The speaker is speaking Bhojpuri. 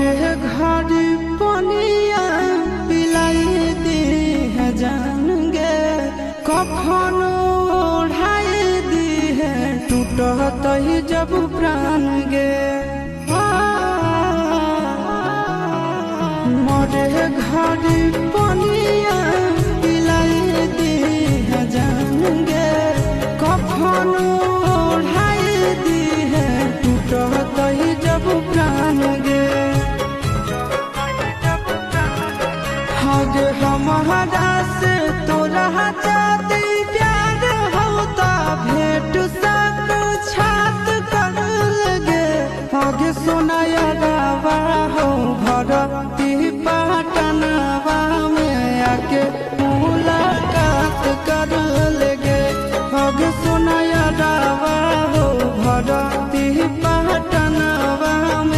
मोरे घड़ी पनिया पिलाई दी है जान गे कखन ओढ़ाई दी है टूटत ही जब प्राण गे मोरे घड़ी पनिया पिलाई दी है जान गे कखन ओढ़ाई दी है टूटत ही जब प्राण गे हगे हमारा से तोरा जाती प्यार होता भेंट साक्षात कर लगे हगे सोनाया गावा हो भर